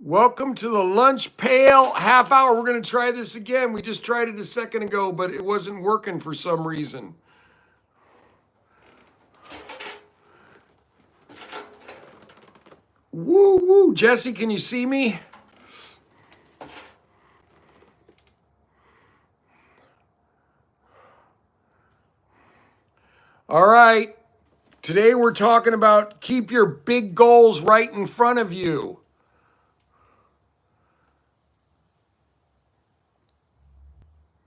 Welcome to the lunch pail half hour. We're going to try this again. We just tried it a second ago, but it wasn't working for some reason. Woo woo. Jesse, can you see me? All right. Today we're talking about keep your big goals right in front of you.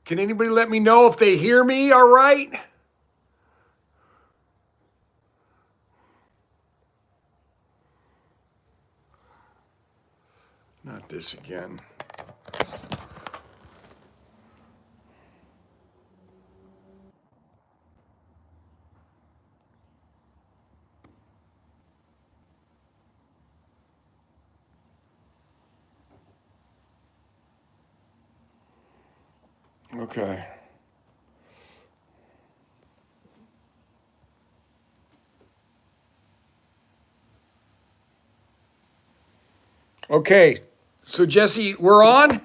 Can anybody let me know if they hear me all right? Not this again. Okay. Okay. So Jesse, we're on?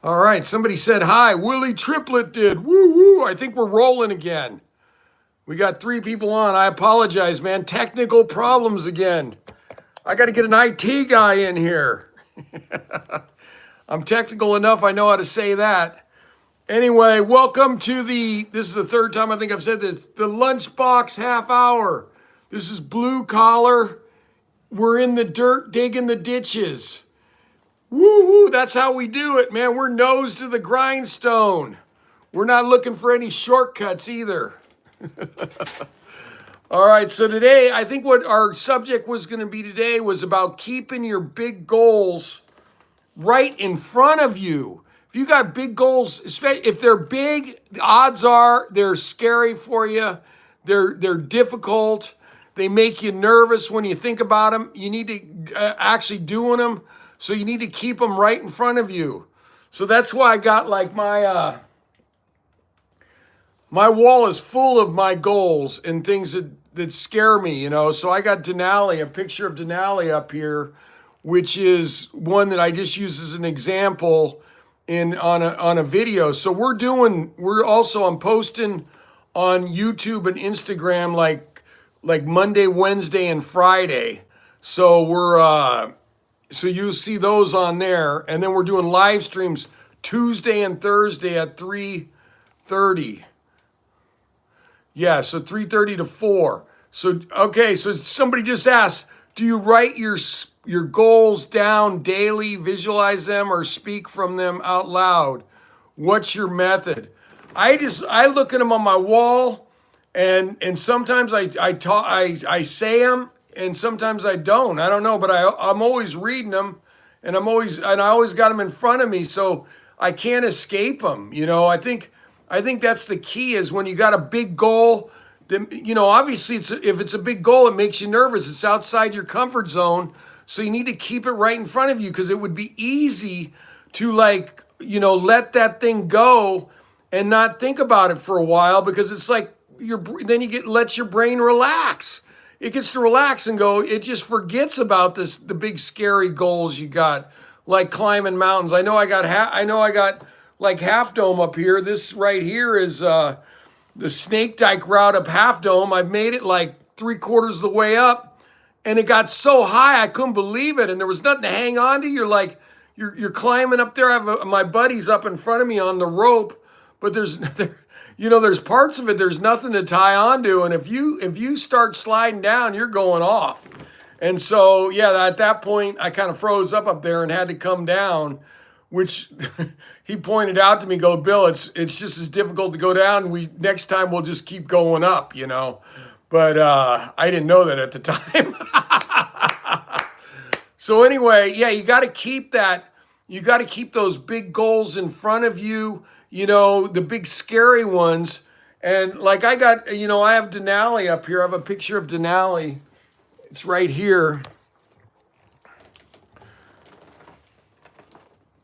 All right, somebody said hi. Willie Triplet did. Woo woo. I think we're rolling again. We got 3 people on. I apologize, man. Technical problems again. I got to get an IT guy in here. I'm technical enough, I know how to say that. Anyway, welcome to this is the 3rd time I think I've said this, the Lunchbox half hour. This is blue collar. We're in the dirt digging the ditches. Woo woo, that's how we do it, man. We're nose to the grindstone. We're not looking for any shortcuts either. All right, so today, I think what our subject was going to be today was about keeping your big goals right in front of you. If you got big goals, if they're big, the odds are they're scary for you. They're difficult. They make you nervous when you think about them. You need to actually doing them. So you need to keep them right in front of you. So that's why I got like my wall is full of my goals and things that scare me, you know. So I got Denali, a picture of Denali up here, which is one that I just use as an example on a video. So I'm posting on YouTube and Instagram like Monday, Wednesday, and Friday. So so you'll see those on there. And then we're doing live streams Tuesday and Thursday at 3:30. Yeah, so 3:30 to 4. So okay, so somebody just asked, do you write your goals down daily, visualize them, or speak from them out loud? What's your method? I look at them on my wall, and sometimes I say them, and sometimes I don't. I don't know, but I'm always reading them, and I always got them in front of me, so I can't escape them. You know, I think that's the key is when you got a big goal. Then, you know, obviously, if it's a big goal, it makes you nervous. It's outside your comfort zone, so you need to keep it right in front of you because it would be easy to let that thing go and not think about it for a while because it's like let your brain relax. It gets to relax and go. It just forgets about the big scary goals you got, like climbing mountains. I know I got like Half Dome up here. This right here is the Snake Dike route up Half Dome. I've made it like 3/4 of the way up, and it got so high I couldn't believe it. And there was nothing to hang on to. You're climbing up there. I have my buddies up in front of me on the rope, but there's parts of it there's nothing to tie onto, and if you start sliding down, you're going off. And so yeah, at that point I kind of froze up there and had to come down, which he pointed out to me, go, Bill, it's just as difficult to go down. Next time we'll just keep going up, you know. But I didn't know that at the time. So anyway, yeah, you got to keep that. You got to keep those big goals in front of you, you know, the big scary ones. And like I have Denali up here. I have a picture of Denali. It's right here.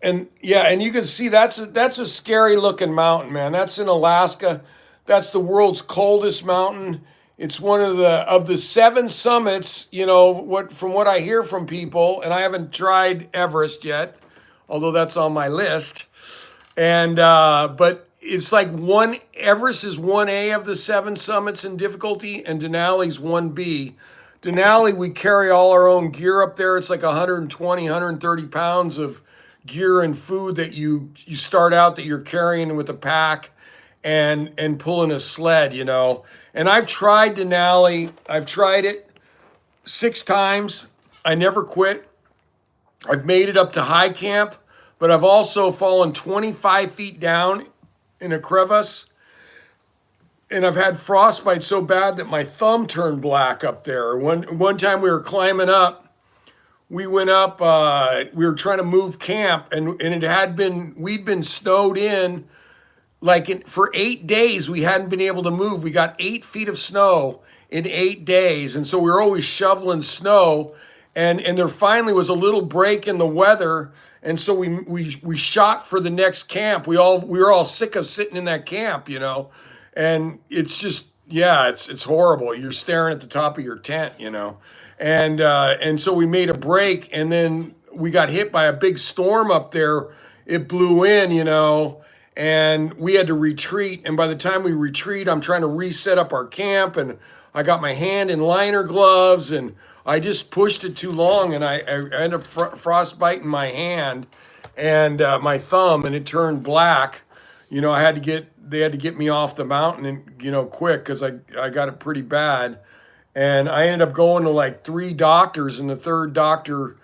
And yeah, and you can see that's a scary looking mountain, man. That's in Alaska. That's the world's coldest mountain. It's one of the seven summits, you know, what from what I hear from people, and I haven't tried Everest yet, although that's on my list. And but it's like one Everest is 1A of the seven summits in difficulty, and Denali's 1B. Denali, we carry all our own gear up there. It's like 120, 130 pounds of gear and food that you start out that you're carrying with a pack and pulling a sled, you know. And I've tried Denali. I've tried it 6 times. I never quit. I've made it up to high camp, but I've also fallen 25 feet down in a crevice. And I've had frostbite so bad that my thumb turned black up there. One time we were climbing up, we went up, we were trying to move camp, and we'd been snowed in for 8 days. We hadn't been able to move. We got 8 feet of snow in 8 days. And so we were always shoveling snow. And there finally was a little break in the weather. And so we shot for the next camp. We were all sick of sitting in that camp, you know. And it's just, yeah, it's horrible. You're staring at the top of your tent, you know. And so we made a break, and then we got hit by a big storm up there. It blew in, you know, and we had to retreat. And by the time we retreat, I'm trying to reset up our camp, and I got my hand in liner gloves, and I just pushed it too long, and I ended up frostbiting my hand and my thumb, and it turned black. You know, they had to get me off the mountain, and, you know, quick, because I got it pretty bad. And I ended up going to like 3 doctors, and the third doctor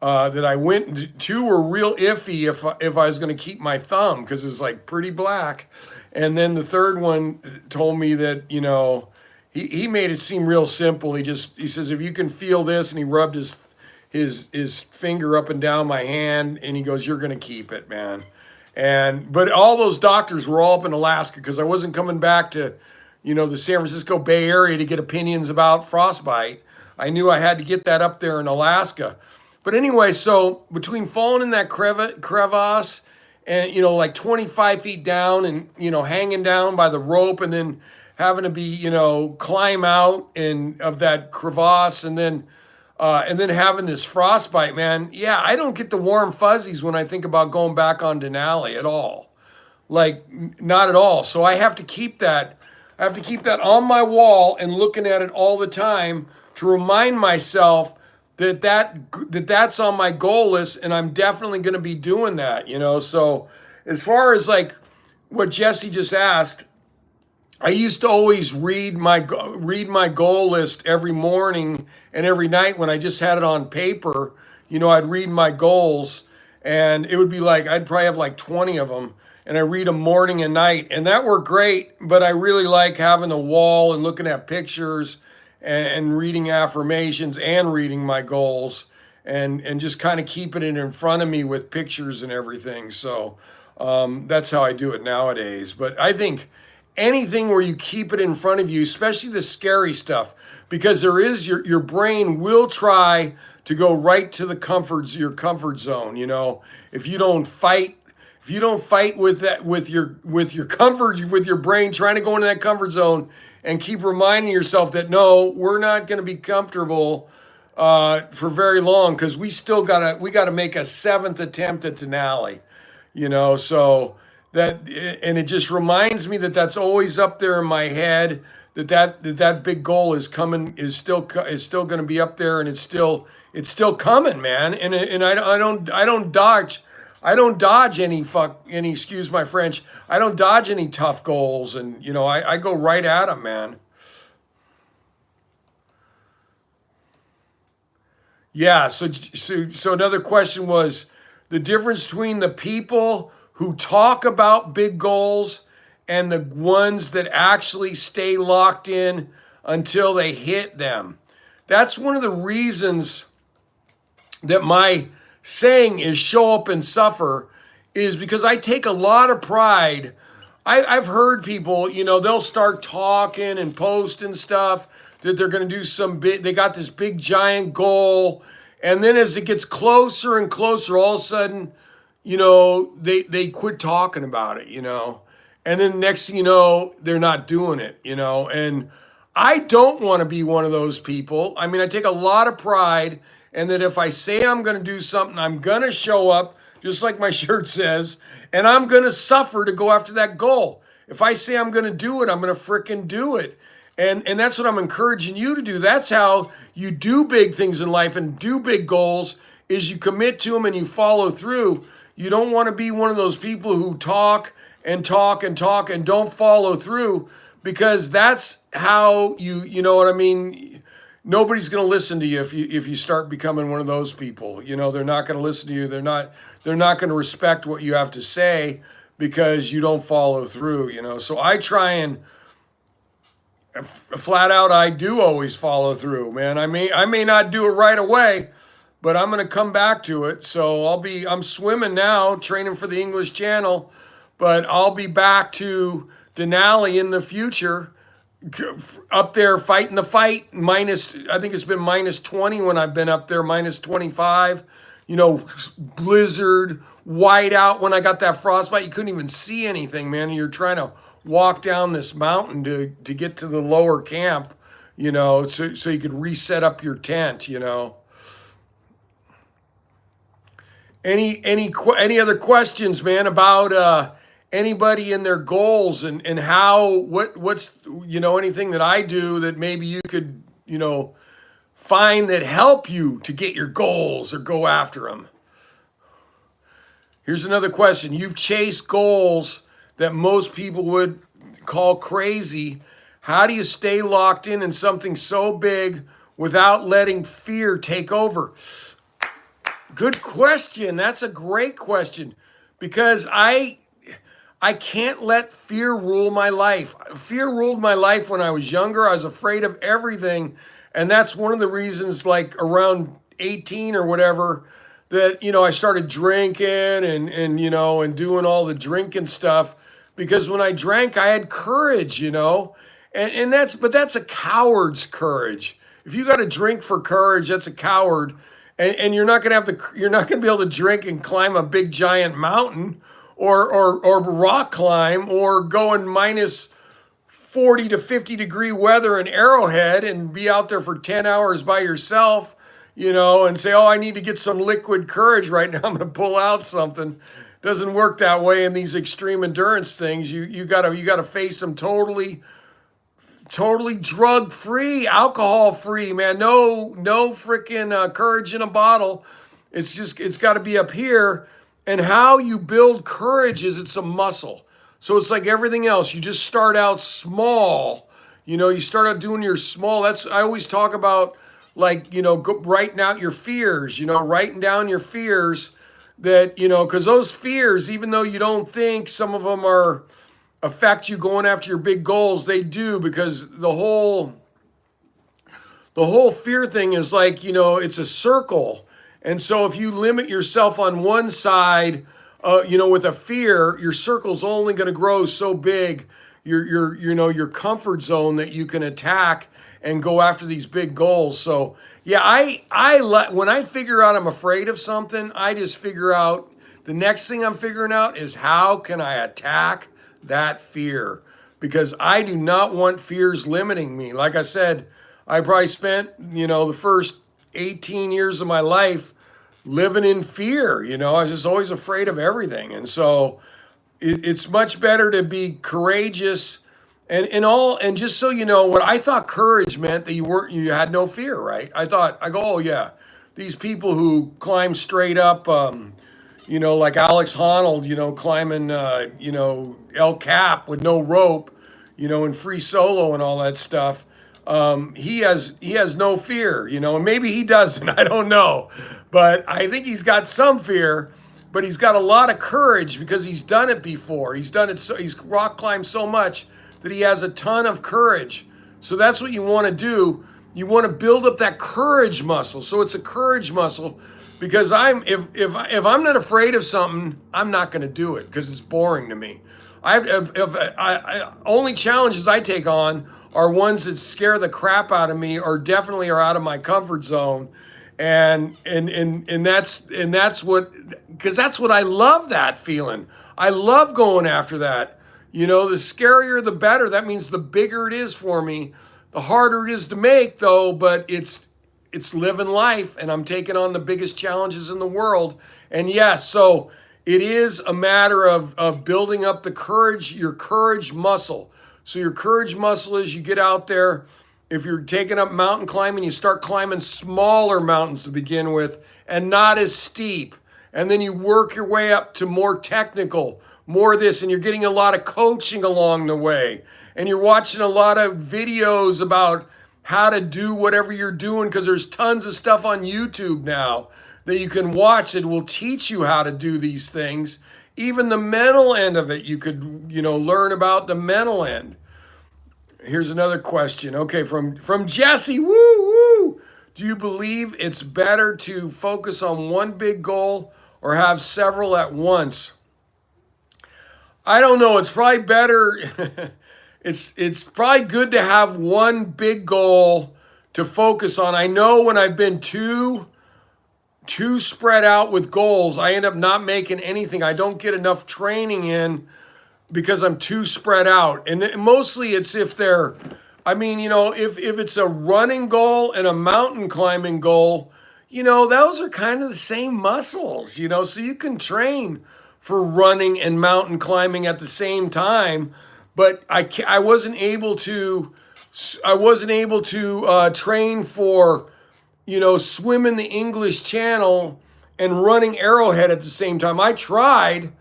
that I went to were real iffy if I was going to keep my thumb, because it's like pretty black. And then the third one told me that, you know, he made it seem real simple. He says, if you can feel this, and he rubbed his finger up and down my hand, and he goes, you're going to keep it, man. But all those doctors were all up in Alaska, because I wasn't coming back to, you know, the San Francisco Bay Area to get opinions about frostbite. I knew I had to get that up there in Alaska. But anyway, so between falling in that crevasse and, you know, like 25 feet down, and, you know, hanging down by the rope, and then having to be, you know, climb out of that crevasse, and then having this frostbite, man. Yeah, I don't get the warm fuzzies when I think about going back on Denali at all. Like, not at all. So I have to keep that. I have to keep that on my wall and looking at it all the time to remind myself that's on my goal list, and I'm definitely going to be doing that, you know. So as far as like what Jesse just asked, I used to always read my goal list every morning and every night when I just had it on paper. You know, I'd read my goals, and it would be like I'd probably have like 20 of them, and I read them morning and night, and that worked great. But I really like having the wall and looking at pictures and reading affirmations and reading my goals, and just kind of keeping it in front of me with pictures and everything. So that's how I do it nowadays. But I think anything where you keep it in front of you, especially the scary stuff, because there is your brain will try to go right to your comfort zone. You know, if you don't fight with that, with your comfort, with your brain trying to go into that comfort zone, and keep reminding yourself that no, we're not going to be comfortable for very long, because we gotta make a seventh attempt at Denali. You know, so and it just reminds me that that's always up there in my head, that big goal is still going to be up there, and it's still coming, man. And I don't dodge any, excuse my French, I don't dodge any tough goals, and, you know, I go right at them, man. Yeah. So another question was the difference between the people who talk about big goals and the ones that actually stay locked in until they hit them. That's one of the reasons that my saying is show up and suffer, is because I take a lot of pride. I've heard people, you know, they'll start talking and posting stuff that they're going to do they got this big giant goal. And then as it gets closer and closer, all of a sudden, you know, they quit talking about it, you know. And then next thing you know, they're not doing it, you know. And I don't want to be one of those people. I mean, I take a lot of pride in that if I say I'm going to do something, I'm going to show up, just like my shirt says, and I'm going to suffer to go after that goal. If I say I'm going to do it, I'm going to fricking do it. And that's what I'm encouraging you to do. That's how you do big things in life and do big goals is you commit to them and you follow through. You don't want to be one of those people who talk and talk and talk and don't follow through, because that's how you know what I mean? Nobody's going to listen to you if you start becoming one of those people. You know, they're not going to listen to you. They're not going to respect what you have to say because you don't follow through, you know. So I try and flat out, I do always follow through, man. I may not do it right away, but I'm going to come back to it. So I'm swimming now, training for the English Channel, but I'll be back to Denali in the future, up there fighting the fight. I think it's been minus 20 when I've been up there, minus 25. You know, blizzard, white out. When I got that frostbite, you couldn't even see anything, man. You're trying to walk down this mountain to get to the lower camp, you know, so you could reset up your tent, you know. Any other questions, man, about anybody and their goals and how what's you know, anything that I do that maybe you could, you know, find that help you to get your goals or go after them? Here's another question. You've chased goals that most people would call crazy. How do you stay locked in something so big without letting fear take over? Good question. That's a great question, because I can't let fear rule my life. Fear ruled my life when I was younger. I was afraid of everything. And that's one of the reasons, like around 18 or whatever, that, you know, I started drinking and you know, and doing all the drinking stuff, because when I drank, I had courage, you know, and that's a coward's courage. If you got to drink for courage, that's a coward. And you're not gonna you're not gonna be able to drink and climb a big giant mountain or rock climb or go in minus 40 to 50 degree weather in Arrowhead and be out there for 10 hours by yourself, you know, and say, oh, I need to get some liquid courage right now, I'm going to pull out something. Doesn't work that way in these extreme endurance things. You gotta face them totally drug free, alcohol free, man. No freaking courage in a bottle. It's got to be up here. And how you build courage is it's a muscle. So it's like everything else. You just start out small. You know, you start out doing your small. I always talk about, like, you know, writing out your fears, you know, writing down your fears that, you know, because those fears, even though you don't think some of them affect you going after your big goals, they do, because the whole fear thing is like, you know, it's a circle. And so if you limit yourself on one side, you know, with a fear, your circle's only going to grow so big, your comfort zone that you can attack and go after these big goals. So yeah, when I figure out I'm afraid of something, I just figure out the next thing I'm figuring out is how can I attack that fear, because I do not want fears limiting me. Like I said, I probably spent, you know, the first 18 years of my life living in fear. You know, I was just always afraid of everything. And so it's much better to be courageous and just so you know, what I thought courage meant that you had no fear, right? I go, oh yeah, these people who climb straight up, you know, like Alex Honnold, you know, climbing, you know, El Cap with no rope, you know, and free solo and all that stuff. He has no fear, you know, and maybe he doesn't, I don't know, but I think he's got some fear, but he's got a lot of courage because he's done it before. He's done it. So he's rock climbed so much that he has a ton of courage. So that's what you want to do. You want to build up that courage muscle. So it's a courage muscle, because if I'm not afraid of something, I'm not going to do it because it's boring to me. Only challenges I take on are ones that scare the crap out of me or definitely are out of my comfort zone. And that's what, because that's what I love, that feeling. I love going after that. You know, the scarier the better. That means the bigger it is for me, the harder it is to make though, but it's living life, and I'm taking on the biggest challenges in the world. And yes, so it is a matter of building up the courage, your courage muscle. So your courage muscle is you get out there. If you're taking up mountain climbing, you start climbing smaller mountains to begin with and not as steep. And then you work your way up to more technical, more of this, and you're getting a lot of coaching along the way. And you're watching a lot of videos about how to do whatever you're doing, because there's tons of stuff on YouTube now that you can watch that will teach you how to do these things. Even the mental end of it, you could, learn about the mental end. Here's another question. Okay, from Jesse. Woo woo. Do you believe it's better to focus on one big goal or have several at once? I don't know. It's probably better. It's probably good to have one big goal to focus on. I know when I've been too spread out with goals, I end up not making anything. I don't get enough training in because I'm too spread out. And mostly it's if it's a running goal and a mountain climbing goal, those are kind of the same muscles, so you can train for running and mountain climbing at the same time. But I wasn't able to train for, swimming the English Channel and running Arrowhead at the same time. I tried,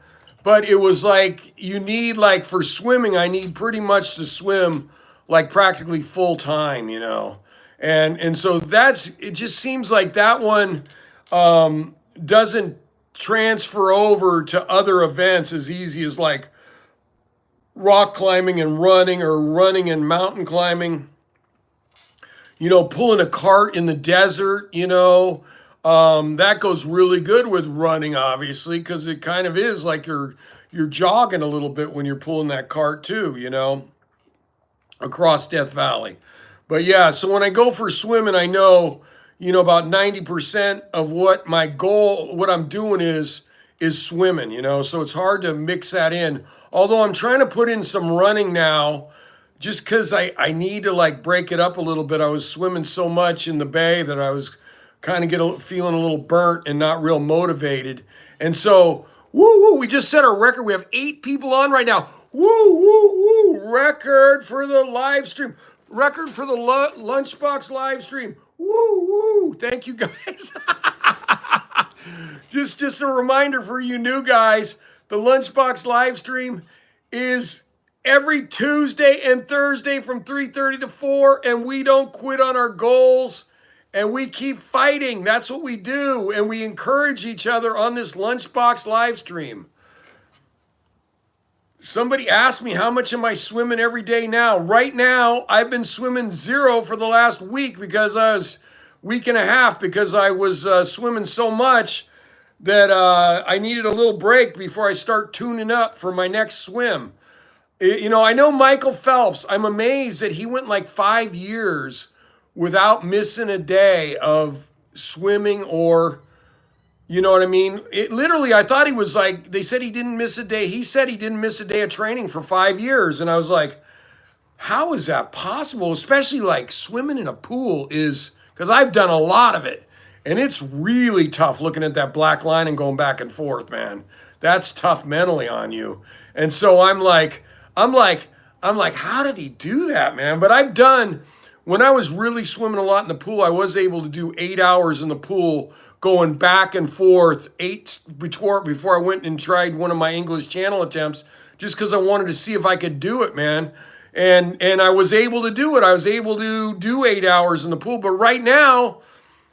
but it was like, you need, like for swimming, I need pretty much to swim like practically full time, And so it just seems like that one doesn't transfer over to other events as easy as like rock climbing and running, or running and mountain climbing. Pulling a cart in the desert, that goes really good with running, obviously, because it kind of is like you're jogging a little bit when you're pulling that cart too, across Death Valley. But yeah, so when I go for swimming, I know, about 90% of what I'm doing is swimming, so it's hard to mix that in. Although I'm trying to put in some running now, just because I need to like break it up a little bit. I was swimming so much in the bay that I was kind of feeling a little burnt and not real motivated. And so, woo, we just set our record. We have 8 people on right now. Woo, woo, woo, record for the live stream. Record for the Lunchbox live stream. Woo, woo, thank you guys. Just a reminder for you new guys, the Lunchbox live stream is every Tuesday and Thursday from 3:30 to 4, and we don't quit on our goals, and we keep fighting. That's what we do, and we encourage each other on this Lunchbox live stream. Somebody asked me, how much am I swimming every day now? Right now, I've been swimming 0 for the last week because week and a half, because I was swimming so much that I needed a little break before I start tuning up for my next swim. I know Michael Phelps. I'm amazed that he went like 5 years without missing a day of swimming, or, you know what I mean? I thought he was like, they said he didn't miss a day. He said he didn't miss a day of training for 5 years. And I was like, how is that possible? Especially like swimming in a pool is, because I've done a lot of it. And it's really tough looking at that black line and going back and forth, man. That's tough mentally on you. And so I'm like, how did he do that, man? But when I was really swimming a lot in the pool, I was able to do 8 hours in the pool going back and forth, before I went and tried one of my English Channel attempts, just because I wanted to see if I could do it, man. And I was able to do it. I was able to do 8 hours in the pool. But right now,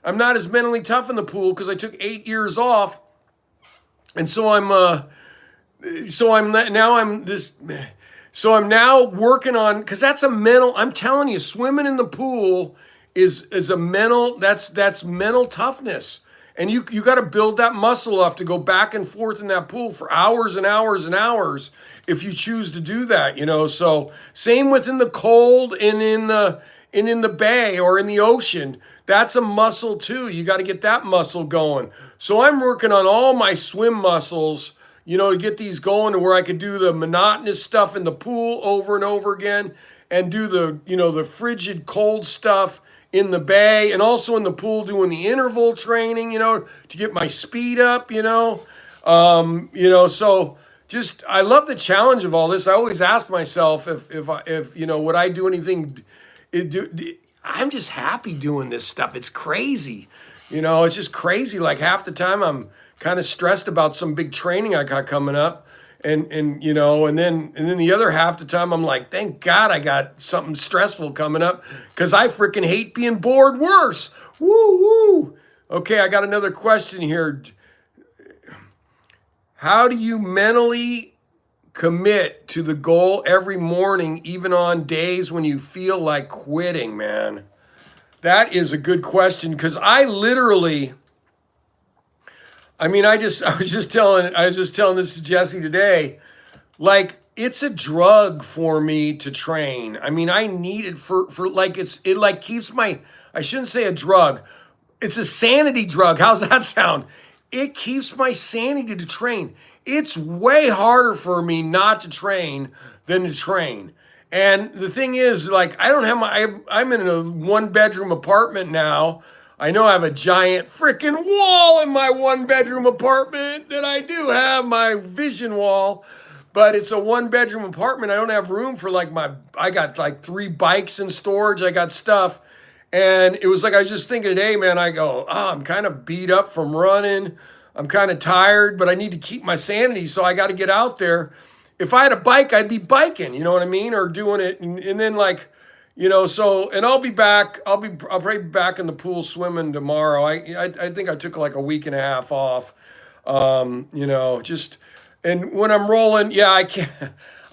I'm not as mentally tough in the pool because I took 8 years off. And so I'm now working on, because that's a mental, I'm telling you, swimming in the pool is a mental, that's mental toughness. And you got to build that muscle up to go back and forth in that pool for hours and hours and hours if you choose to do that, So same within the cold and in the bay or in the ocean. That's a muscle too. You got to get that muscle going. So I'm working on all my swim muscles, to get these going to where I could do the monotonous stuff in the pool over and over again. and do the frigid cold stuff in the bay and also in the pool doing the interval training, to get my speed up, so just I love the challenge of all this. I always ask myself if would I do anything. I'm just happy doing this stuff. It's crazy, it's just crazy. Like half the time I'm kind of stressed about some big training I got coming up, and then the other half the time I'm like, thank God I got something stressful coming up because I freaking hate being bored worse. Woo woo. Okay, I got another question here. How do you mentally commit to the goal every morning, even on days when you feel like quitting, man? That is a good question because I was just telling this to Jesse today. Like it's a drug for me to train. I mean, I need it for like it like keeps my, I shouldn't say a drug. It's a sanity drug. How's that sound? It keeps my sanity to train. It's way harder for me not to train than to train. And the thing is, like, I don't have I'm in a 1-bedroom apartment now. I know I have a giant freaking wall in my 1-bedroom apartment that I do have, my vision wall, but it's a 1-bedroom apartment. I don't have room for I got like 3 bikes in storage. I got stuff. And it was like, I was just thinking today, man, I go, I'm kind of beat up from running. I'm kind of tired, but I need to keep my sanity. So I got to get out there. If I had a bike, I'd be biking, you know what I mean? Or doing it. And then and I'll be back. I'll probably be back in the pool swimming tomorrow. I think I took like a week and a half off. And when I'm rolling, yeah,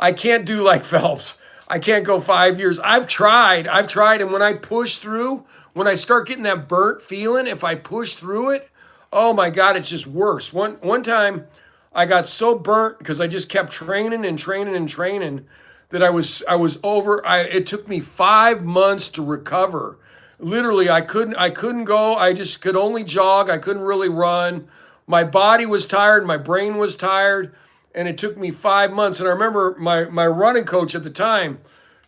I can't do like Phelps. I can't go 5 years. I've tried. And when I push through, when I start getting that burnt feeling, if I push through it, oh my God, it's just worse. One time I got so burnt because I just kept training and training and training that I was over. It took me 5 months to recover. Literally, I couldn't go. I just could only jog. I couldn't really run. My body was tired. My brain was tired. And it took me 5 months. And I remember my running coach at the time,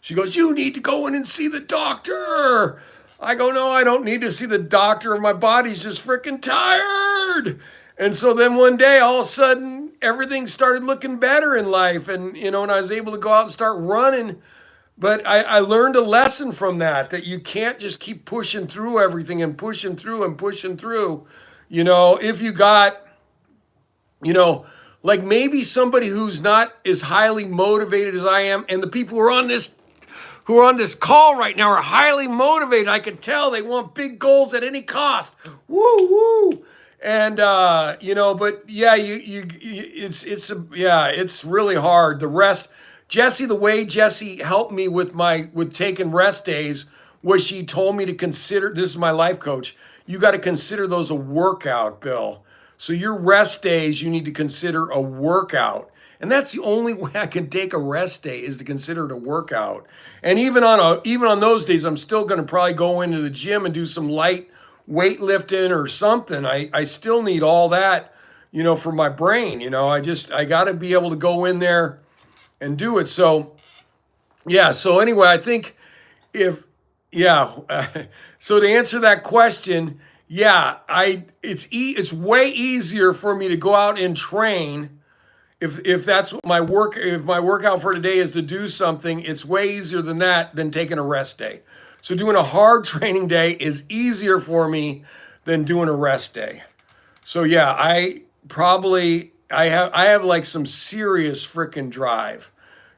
she goes, you need to go in and see the doctor. I go, no, I don't need to see the doctor. My body's just freaking tired. And so then one day, all of a sudden, everything started looking better in life. And, and I was able to go out and start running. But I learned a lesson from that you can't just keep pushing through everything and pushing through and pushing through. If you got, like maybe somebody who's not as highly motivated as I am, and the people who are on this call right now are highly motivated. I can tell they want big goals at any cost. Woo woo. And but yeah, it's really hard. The rest, Jesse, the way Jesse helped me with taking rest days was she told me to consider, this is my life coach, you got to consider those a workout, Bill. So your rest days, you need to consider a workout. And that's the only way I can take a rest day is to consider it a workout. And even on those days, I'm still going to probably go into the gym and do some light weightlifting or something. I still need all that, for my brain. I got to be able to go in there and do it. So, yeah. So anyway, I think so to answer that question, yeah, it's way easier for me to go out and train. If that's what if my workout for today is to do something, it's way easier than taking a rest day. So doing a hard training day is easier for me than doing a rest day. So yeah, I have like some serious freaking drive,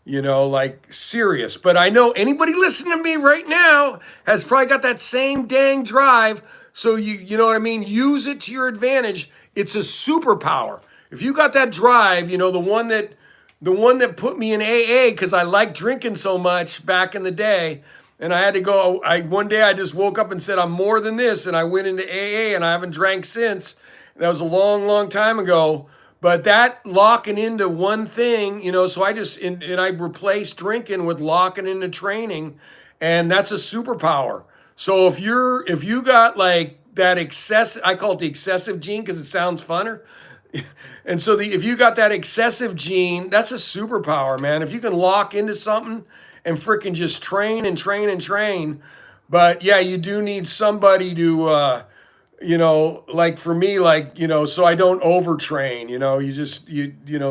like serious. But I know anybody listening to me right now has probably got that same dang drive. So you know what I mean? Use it to your advantage. It's a superpower. If you got that drive, the one that put me in AA because I liked drinking so much back in the day, and I had to go. One day I just woke up and said I'm more than this, and I went into AA, and I haven't drank since. That was a long, long time ago. But that locking into one thing, so I just and I replaced drinking with locking into training, and that's a superpower. So if you got like that excessive, I call it the excessive gene because it sounds funner. And so if you got that excessive gene, that's a superpower, man. If you can lock into something and freaking just train and train and train. But yeah, you do need somebody to, like for me, like, so I don't overtrain,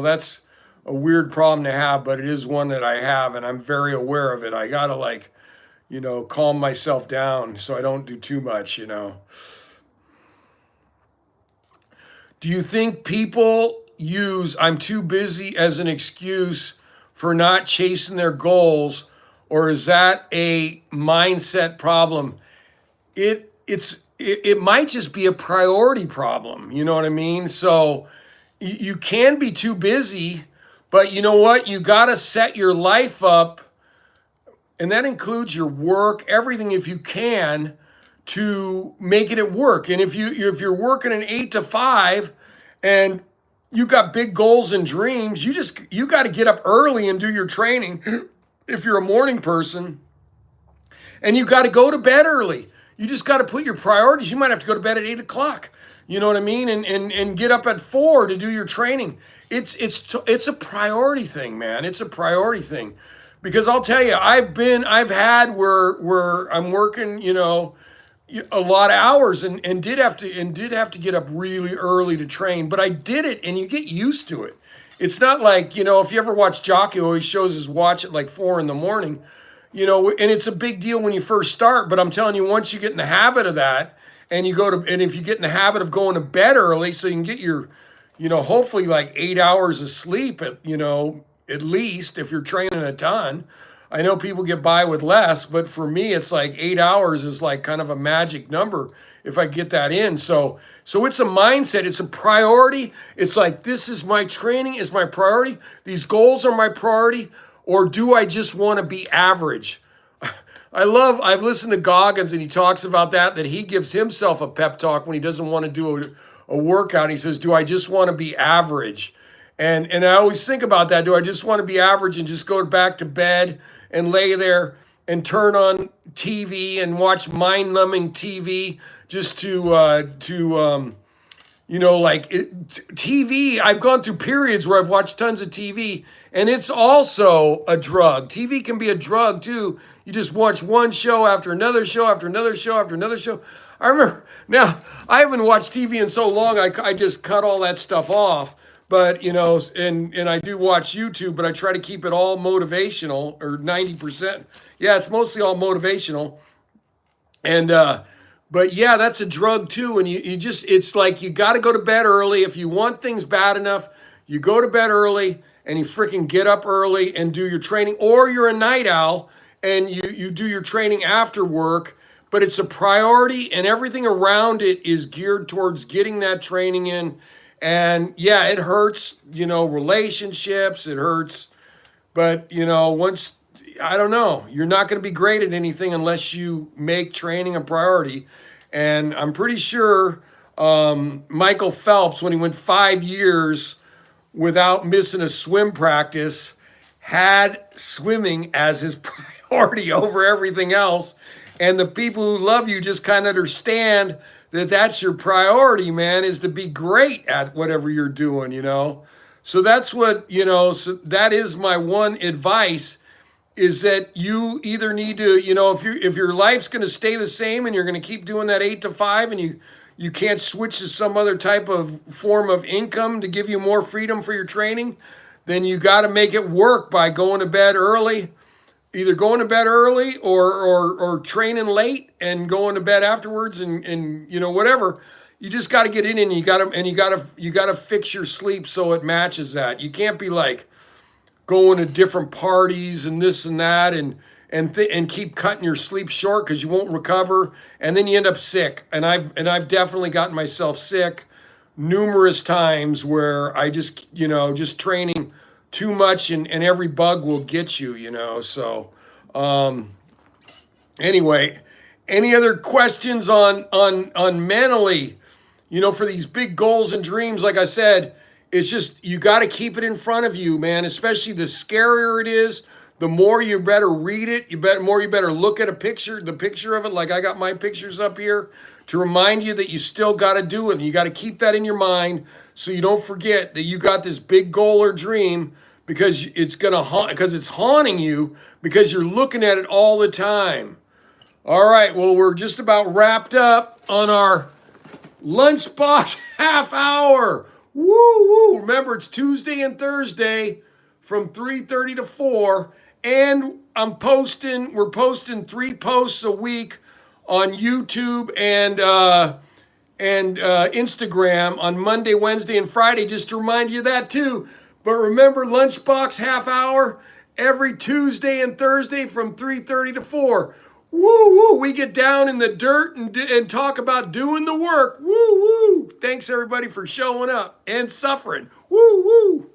that's a weird problem to have, but it is one that I have and I'm very aware of it. I gotta like, calm myself down so I don't do too much. Do you think people use "I'm too busy" as an excuse for not chasing their goals, or is that a mindset problem? It might just be a priority problem. You know what I mean? So you can be too busy, but you know what? You got to set your life up, and that includes your work, everything if you can, to making it work. And if you're working an 8 to 5 and you got big goals and dreams, you got to get up early and do your training if you're a morning person, and you got to go to bed early. You just got to put your priorities. You might have to go to bed at 8 o'clock. You know what I mean? And get up at 4 to do your training. It's a priority thing, man. It's a priority thing, because I'll tell you, I've had where I'm working, a lot of hours, and did have to get up really early to train, but I did it, and you get used to it. It's not like, if you ever watch Jockey, who always shows his watch at like 4 in the morning, and it's a big deal when you first start, but I'm telling you, once you get in the habit of that, and if you get in the habit of going to bed early so you can get your, hopefully like 8 hours of sleep at least if you're training a ton. I know people get by with less, but for me, it's like 8 hours is like kind of a magic number if I get that in. So it's a mindset. It's a priority. It's like, this is my training is my priority. These goals are my priority. Or do I just want to be average? I've listened to Goggins, and he talks about that he gives himself a pep talk when he doesn't want to do a workout. He says, do I just want to be average? And I always think about that. Do I just want to be average and just go back to bed and lay there and turn on TV and watch mind-numbing TV just TV, I've gone through periods where I've watched tons of TV, and it's also a drug. TV can be a drug too. You just watch one show after another show after another show after another show. I remember, now, I haven't watched TV in so long, I just cut all that stuff off. But, and I do watch YouTube, but I try to keep it all motivational, or 90%. Yeah, it's mostly all motivational. And, but yeah, that's a drug too. And it's like, you got to go to bed early. If you want things bad enough, you go to bed early and you freaking get up early and do your training, or you're a night owl and you do your training after work, but it's a priority and everything around it is geared towards getting that training in. And yeah, it hurts, relationships, it hurts, but once, I don't know, you're not going to be great at anything unless you make training a priority. And I'm pretty sure Michael Phelps, when he went 5 years without missing a swim practice, had swimming as his priority over everything else. And the people who love you just kind of understand that that's your priority, man, is to be great at whatever you're doing, So that's what, so that is my one advice, is that you either need to, if your life's going to stay the same and you're going to keep doing that 8 to 5 and you can't switch to some other type of form of income to give you more freedom for your training, then you got to make it work by going to bed early, either going to bed early or training late and going to bed afterwards, and whatever. You just got to get in, and you got to fix your sleep so it matches that. You can't be like going to different parties and this and that and keep cutting your sleep short because you won't recover, and then you end up sick. And I've definitely gotten myself sick numerous times where I just training too much, and every bug will get you, So anyway, any other questions on mentally, for these big goals and dreams? Like I said, it's just, you got to keep it in front of you, man. Especially the scarier it is, the more you better read it. You better look at the picture of it. Like I got my pictures up here to remind you that you still got to do it. And you got to keep that in your mind so you don't forget that you got this big goal or dream, because it's gonna haunt, because it's haunting you because you're looking at it all the time. All right, well, we're just about wrapped up on our lunchbox half hour. Woo woo! Remember, it's Tuesday and Thursday from 3:30 to 4, and we're posting 3 posts a week on YouTube and Instagram on Monday, Wednesday, and Friday, just to remind you of that too. But remember, Lunchbox half hour every Tuesday and Thursday from 3:30 to 4. Woo woo! We get down in the dirt and talk about doing the work. Woo woo! Thanks everybody for showing up and suffering. Woo woo!